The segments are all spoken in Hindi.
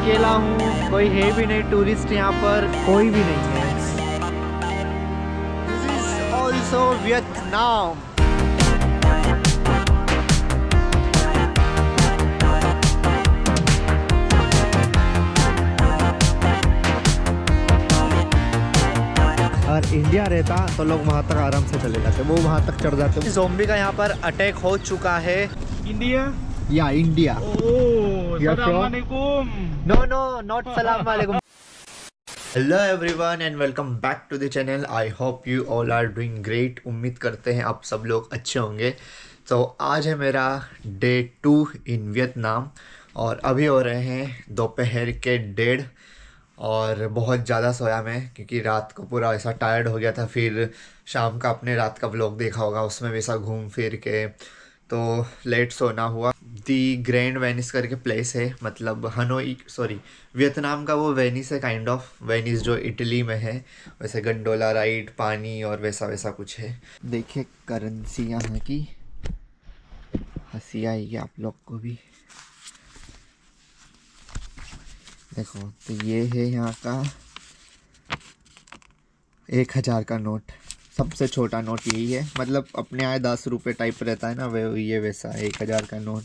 अकेला हूँ, कोई है भी नहीं, टूरिस्ट यहाँ पर कोई भी नहीं है। This is also Vietnam. अगर इंडिया रहता तो लोग वहाँ तक आराम से चले जाते, वो वहाँ तक चढ़ जाते। ज़ोंबी का यहाँ पर अटैक हो चुका है। India yeah India. सलाम वालेकुम। नो नो नॉट सलाम वालेकुम। Hello everyone and welcome back to the channel. I hope you all are doing great. उम्मीद करते हैं आप सब लोग अच्छे होंगे। तो आज है मेरा डे 2 इन वियतनाम और अभी हो रहे हैं दोपहर के 1:30 और बहुत ज़्यादा सोया मैं क्योंकि रात को पूरा ऐसा टायर्ड हो गया था। फिर शाम का आपने रात का व्लॉग देखा होगा, उसमें वैसा घूम फिर के तो लेट सोना हुआ। दी ग्रैंड वेनिस करके प्लेस है, मतलब हनोई सॉरी वियतनाम का वो वेनिस है, काइंड ऑफ वेनिस जो इटली में है। वैसे गंडोला राइड, पानी और वैसा वैसा कुछ है। देखिए करेंसी यहाँ की, हंसी आएगी आप लोग को भी। देखो तो ये है यहाँ का 1000 का नोट, सबसे छोटा नोट यही है। मतलब अपने यहाँ 10 रुपये टाइप रहता है ना, वे ये वैसा 1000 का नोट।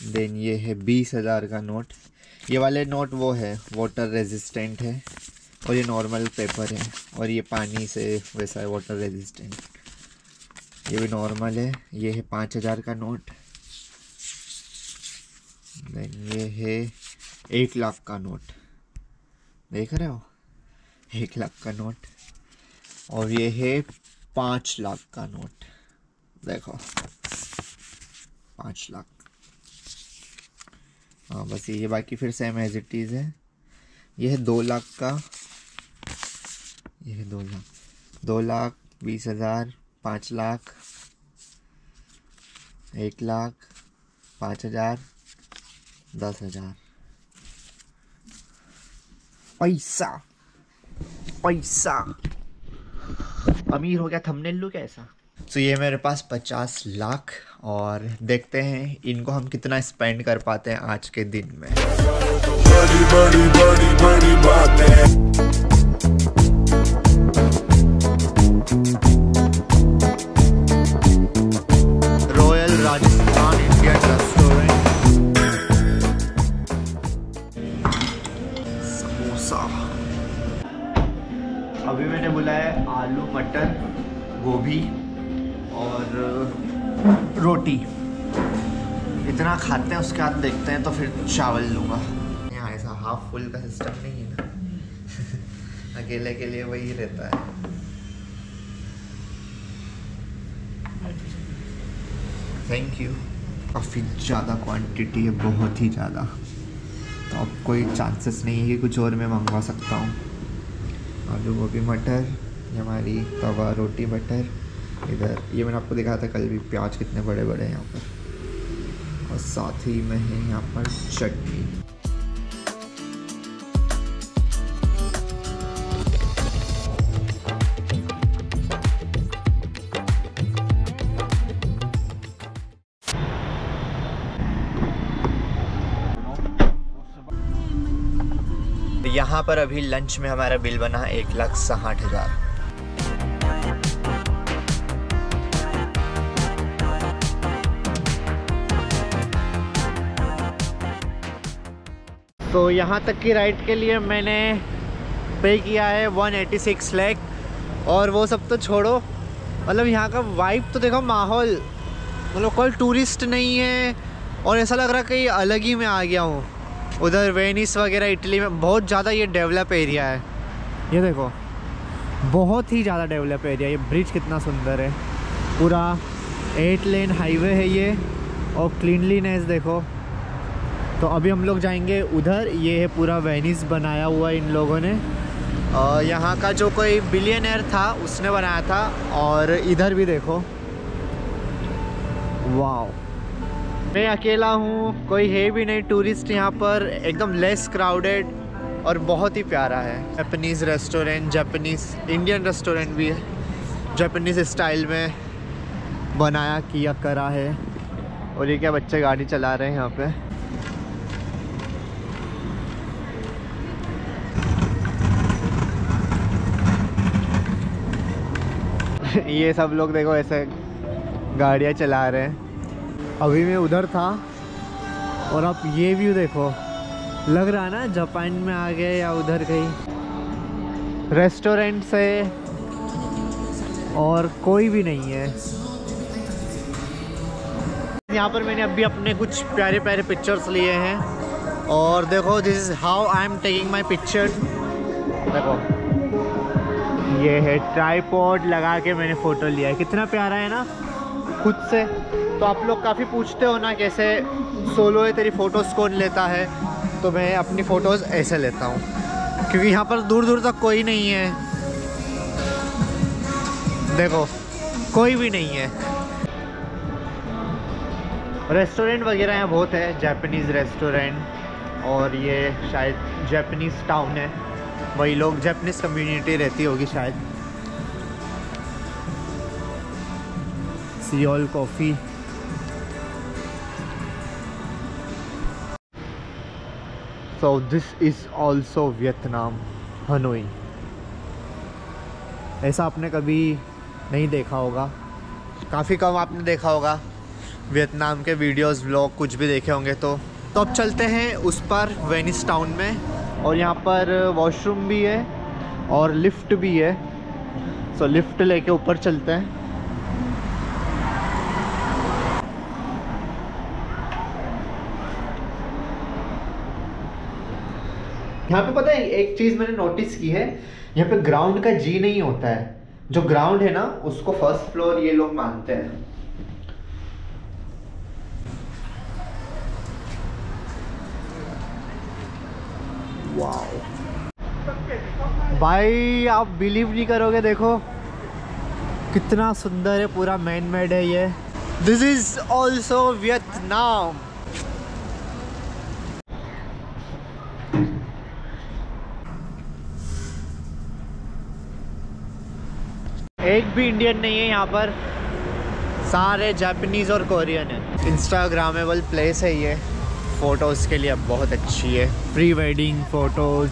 देन ये है 20,000 का नोट। ये वाले नोट वो है वाटर रेजिस्टेंट है और ये नॉर्मल पेपर है। और ये पानी से वैसा है वाटर रेजिस्टेंट, ये भी नॉर्मल है। ये है 5000 का नोट। देन ये है 1 लाख का नोट, देख रहे हो 1 लाख का नोट। और ये है 5 लाख का नोट, देखो 5 लाख। हाँ बस ये बाकी फिर सेम एज इट इज़ है। ये है 2 लाख का, ये है 2 लाख, 2 लाख 20,000, 5 लाख, 1 लाख, 5,000, 10,000। पैसा पैसा, अमीर हो गया थंबनेल लुक ऐसा। तो ये मेरे पास 50 लाख और देखते हैं इनको हम कितना स्पेंड कर पाते हैं आज के दिन में। बड़ी बड़ी बड़ी बड़ी बातें। Royal Rajasthan Indian restaurant. Samosa. अभी मैंने बुलाया आलू मटर गोभी और रोटी। इतना खाते हैं, उसके बाद देखते हैं तो फिर चावल लूँगा। यहाँ ऐसा हाफ फुल का सिस्टम नहीं है ना अकेले के लिए वही रहता है। Thank you. काफ़ी ज़्यादा क्वांटिटी है, बहुत ही ज़्यादा। तो अब कोई चांसेस नहीं है कि कुछ और मैं मंगवा सकता हूँ। आलू गोभी मटर, ये हमारी तवा रोटी बटर। इधर ये मैंने आपको दिखाया था कल भी, प्याज कितने बड़े बड़े हैं यहाँ पर। और साथ ही में है यहाँ पर चटनी। यहाँ पर अभी लंच में हमारा बिल बना 1,60,000। तो यहाँ तक की राइड के लिए मैंने पे किया है 186 लाख। और वो सब तो छोड़ो, मतलब यहाँ का वाइब तो देखो, माहौल, मतलब कोई टूरिस्ट नहीं है और ऐसा लग रहा है कहीं अलग ही मैं आ गया हूँ। उधर वेनिस वगैरह इटली में बहुत ज़्यादा ये डेवलप एरिया है। ये देखो बहुत ही ज़्यादा डेवलप एरिया। ये ब्रिज कितना सुंदर है, पूरा 8 लेन हाईवे है ये। और क्लीनलीनेस देखो। तो अभी हम लोग जाएंगे उधर। ये है पूरा वेनिस बनाया हुआ इन लोगों ने। यहाँ का जो कोई बिलियनर था उसने बनाया था। और इधर भी देखो, वाओ। मैं अकेला हूँ, कोई है भी नहीं टूरिस्ट यहाँ पर, एकदम लेस क्राउडेड और बहुत ही प्यारा है। Japanese restaurant, Japanese Indian restaurant भी है, जापानीज़ स्टाइल में बनाया किया करा है। और ये क्या बच्चे गाड़ी चला रहे हैं यहाँ पे। ये सब लोग देखो ऐसे गाड़ियाँ चला रहे हैं। अभी मैं उधर था और आप ये व्यू देखो, लग रहा है ना जापान में आ गए या उधर कहीं। रेस्टोरेंट से और कोई भी नहीं है यहाँ पर। मैंने अभी अपने कुछ प्यारे प्यारे पिक्चर्स लिए हैं और देखो this is how I am taking my picture. देखो ये है ट्राइपॉड लगा के मैंने फ़ोटो लिया है, कितना प्यारा है ना खुद से। तो आप लोग काफ़ी पूछते हो ना कैसे सोलो है तेरी फ़ोटोज़ कौन लेता है, तो मैं अपनी फ़ोटोज़ ऐसे लेता हूँ क्योंकि यहाँ पर दूर दूर तक कोई नहीं है। देखो कोई भी नहीं है। रेस्टोरेंट वगैरह यहाँ बहुत है, जापानीज़ रेस्टोरेंट, और ये शायद जापानीज़ टाउन है, वही लोग जापानीज़ कम्युनिटी रहती होगी शायद। Seoul coffee. So this is also Vietnam, Hanoi. ऐसा आपने कभी नहीं देखा होगा, काफ़ी कम आपने देखा होगा वियतनाम के वीडियोस व्लॉग कुछ भी देखे होंगे। तो अब चलते हैं उस पर वेनिस टाउन में, और यहाँ पर वॉशरूम भी है और लिफ्ट भी है। सो लिफ्ट लेके ऊपर चलते हैं। यहाँ पे पता है एक चीज़ मैंने नोटिस की है, यहाँ पे ग्राउंड का जी नहीं होता है। जो ग्राउंड है ना उसको फर्स्ट फ्लोर ये लोग मानते हैं। वाओ भाई आप बिलीव नहीं करोगे, देखो कितना सुंदर है, पूरा मैन मेड है ये। This is also Vietnam. एक भी इंडियन नहीं है यहाँ पर, सारे जापानीज़ और कोरियन है। इंस्टाग्रामेबल प्लेस है ये, फ़ोटोज़ के लिए बहुत अच्छी है, प्री वेडिंग फ़ोटोज़।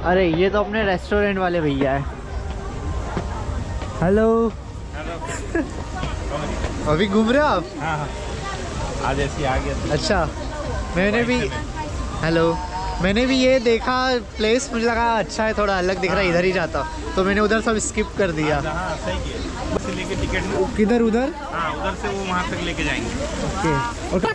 अरे ये तो अपने रेस्टोरेंट वाले भैया है। हेलो अभी घूम रहे हो आप? हाँ आज ऐसी आ गया। अच्छा मैंने भी, हेलो, मैंने भी ये देखा प्लेस, मुझे लगा अच्छा है, थोड़ा अलग दिख रहा है, इधर ही जाता, तो मैंने उधर सब स्किप कर दिया। हाँ सही किया, बस लेके टिकट किधर उधर? हाँ उधर से वो वहाँ तक लेके जाएंगे। ओके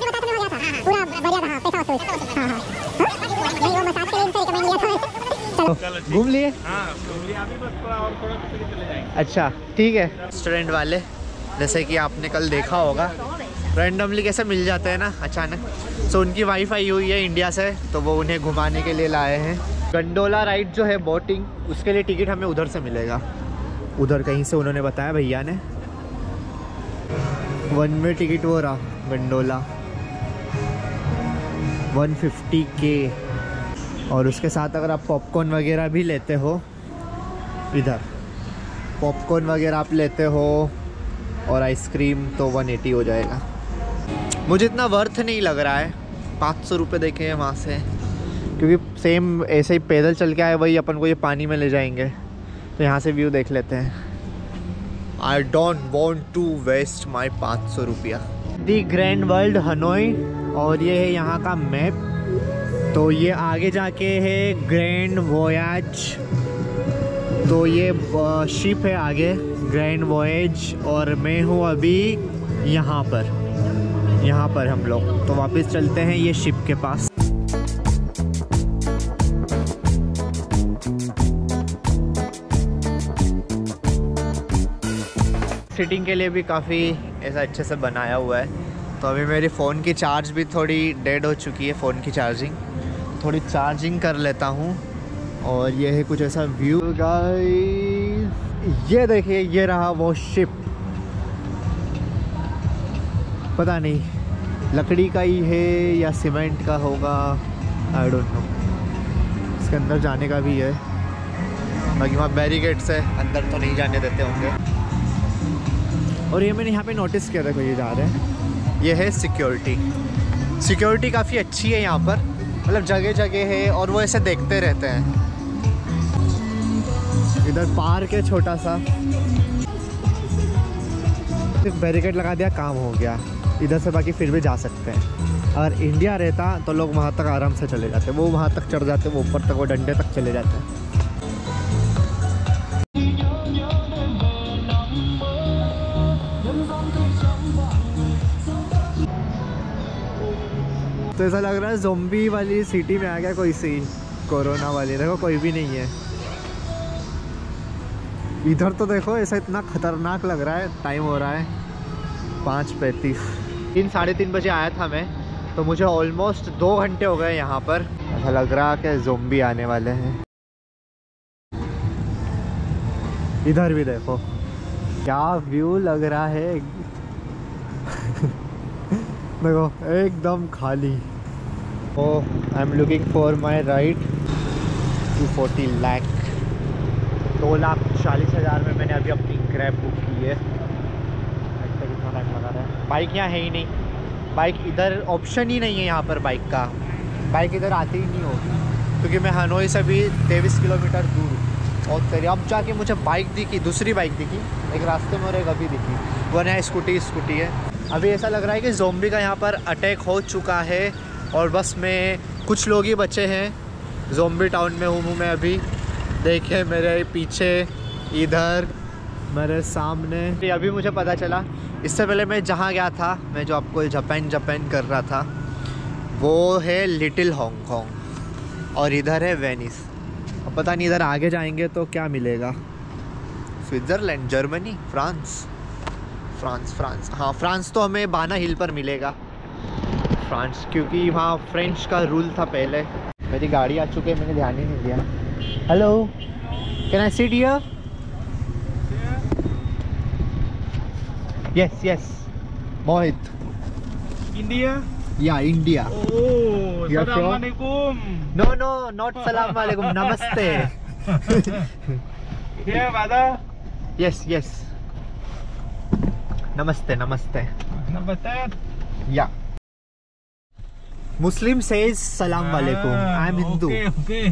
घूम लिए? हाँ अभी बस थोड़ा और थोड़ा चले जाएंगे। अच्छा ठीक है। रेस्टोरेंट वाले जैसे कि आपने कल देखा होगा रैंडमली कैसे मिल जाते हैं ना अचानक। सो उनकी वाइफ आई हुई है इंडिया से, तो वो उन्हें घुमाने के लिए लाए हैं। गंडोला राइड जो है बोटिंग, उसके लिए टिकट हमें उधर से मिलेगा, उधर कहीं से उन्होंने बताया भैया ने। 1 वे टिकट वो रहा गंडोला 150 के, और उसके साथ अगर आप पॉपकॉर्न वगैरह भी लेते हो, इधर पॉपकॉर्न वगैरह आप लेते हो और आइसक्रीम, तो 180 हो जाएगा। मुझे इतना वर्थ नहीं लग रहा है 500 रुपये देखे हैं वहाँ से, क्योंकि सेम ऐसे ही पैदल चल के आए वही अपन को ये पानी में ले जाएंगे। तो यहाँ से व्यू देख लेते हैं। I don't want to waste my 500 रुपया। दी ग्रैंड वर्ल्ड हनोई, और ये है यहाँ का मैप। तो ये आगे जाके है ग्रैंड वोयाज, तो ये शिप है आगे ग्रैंड वॉयज, और मैं हूँ अभी यहाँ पर हम लोग। तो वापस चलते हैं ये शिप के पास। सिटिंग के लिए भी काफ़ी ऐसा अच्छे से बनाया हुआ है। तो अभी मेरी फ़ोन की चार्ज भी थोड़ी डेड हो चुकी है, फ़ोन की चार्जिंग, थोड़ी चार्जिंग कर लेता हूँ। और ये है कुछ ऐसा व्यू गाइस, ये देखिए ये रहा वो शिप। पता नहीं लकड़ी का ही है या सीमेंट का होगा, आई डोंट नो। इसके अंदर जाने का भी है, बाकी वहाँ बैरिकेड्स है, अंदर तो नहीं जाने देते होंगे। और ये मैंने यहाँ पे नोटिस किया, देखो ये जा रहे हैं, ये है सिक्योरिटी काफ़ी अच्छी है यहाँ पर, मतलब जगह जगह है और वो ऐसे देखते रहते हैं। इधर पार्क है छोटा सा, सिर्फ बैरिकेड लगा दिया, काम हो गया इधर से, बाकी फिर भी जा सकते हैं। अगर इंडिया रहता तो लोग वहाँ तक आराम से चले जाते, वो वहाँ तक चढ़ जाते, वो ऊपर तक, वो डंडे तक चले जाते हैं। तो ऐसा लग रहा है ज़ोंबी वाली सिटी में आ गया कोई सी, कोरोना वाली। देखो कोई भी नहीं है इधर तो, देखो ऐसा इतना खतरनाक लग रहा है। टाइम हो रहा है 5:35, 3-3:30 बजे आया था मैं, तो मुझे ऑलमोस्ट 2 घंटे हो गए यहाँ पर। ऐसा लग रहा है कि ज़ोंबी आने वाले हैं। इधर भी देखो क्या व्यू लग रहा है देखो एकदम खाली। Oh, I am looking for my ride. 240 lakh, 2,40,000 में मैंने अभी अपनी क्रैब बुक की है। कितना टाइम लगा रहा है, बाइक यहाँ है ही नहीं, बाइक इधर ऑप्शन ही नहीं है यहाँ पर बाइक का, बाइक इधर आती ही नहीं होगी, क्योंकि मैं हनोई से भी 23 किलोमीटर दूर हूँ। और तेरी अब जाके मुझे बाइक दिखी, दूसरी बाइक दिखी, एक रास्ते में और एक अभी दिखी, वो नया स्कूटी है। अभी ऐसा लग रहा है कि ज़ोंबी का यहाँ पर अटैक हो चुका है और बस में कुछ लोग ही बचे हैं। ज़ोंबी टाउन में हूँ मैं अभी, देखिए मेरे पीछे, इधर मेरे सामने। अभी मुझे पता चला, इससे पहले मैं जहाँ गया था, मैं जो आपको जापान कर रहा था, वो है लिटिल हांगकांग और इधर है वेनिस। अब पता नहीं इधर आगे जाएंगे तो क्या मिलेगा। Switzerland, Germany, France. हाँ, फ्रांस तो हमें बाना हिल पर मिलेगा, फ्रांस, क्योंकि वहाँ फ्रेंच का रूल था पहले। मेरी गाड़ी आ चुकी है, मैंने ध्यान ही नहीं दिया। Hello, can I sit here? Yes Mohit. India? Yeah India. Oh, सलाम वालेकुम। नो नॉट सलाम वालेकुम, नमस्ते। Here, brother. यस नमस्ते। Namaste. या मुस्लिम सेज सलाम वालेकुम, I am Hindu. Okay.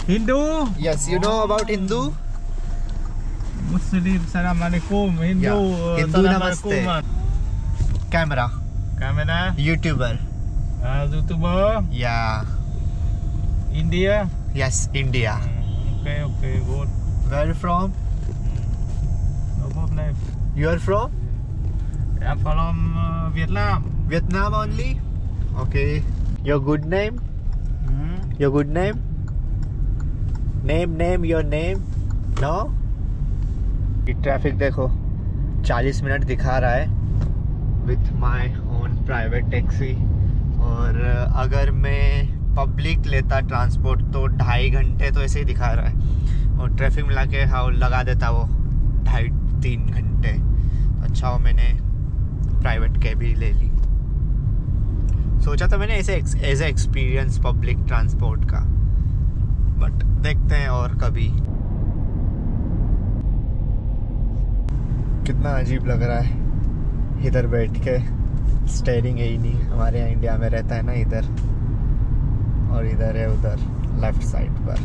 Hindu? Yes, you know about Hindu? Muslim, salam alaikum. Hindu, Hindu salam namaste. alaikum. Camera, YouTuber, YouTuber. Yeah India? Yes India. Okay, good. Where from? No problem. You are from? I'm from Vietnam. Vietnam only? Okay. Your good name? Your good name? Name, your name? No? Traffic देखो 40 मिनट दिखा रहा है with my own private taxi, और अगर मैं पब्लिक लेता ट्रांसपोर्ट तो 2.5 घंटे तो ऐसे ही दिखा रहा है, और ट्रैफिक मिला के हाँ लगा देता वो 2.5-3 घंटे। अच्छा हो मैंने प्राइवेट कैब ही ले ली। सोचा था मैंने ऐसे as a experience public transport का, बट देखते हैं और कभी। कितना अजीब लग रहा है इधर बैठ के, स्टेयरिंग है ही नहीं, हमारे यहाँ इंडिया में रहता है ना इधर, और इधर है उधर लेफ्ट साइड पर।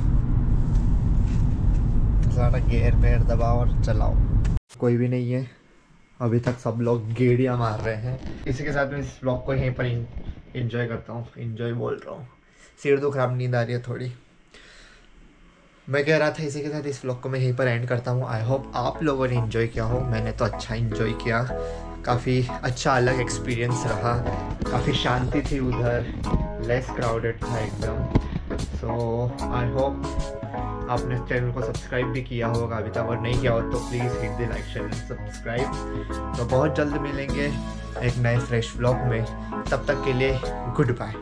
सारा गियर वेयर दबाओ और चलाओ, कोई भी नहीं है अभी तक, सब लोग गेड़ियाँ मार रहे हैं। इसी के साथ मैं इस ब्लॉग को यहीं पर एंजॉय करता हूँ, एंजॉय बोल रहा हूँ, सिर दुख रहा, नींद आ रही है थोड़ी। मैं कह रहा था इसी के साथ इस व्लॉग को मैं यहीं पर एंड करता हूँ। आई होप आप लोगों ने एंजॉय किया हो, मैंने तो अच्छा एंजॉय किया, काफ़ी अच्छा अलग एक्सपीरियंस रहा, काफ़ी शांति थी उधर, लेस क्राउडेड था एकदम। सो आई होप आपने चैनल को सब्सक्राइब भी किया होगा अभी तक, और नहीं किया हो तो please hit the like share and subscribe. तो बहुत जल्द मिलेंगे एक नए फ्रेश व्लॉग में, तब तक के लिए गुड बाय।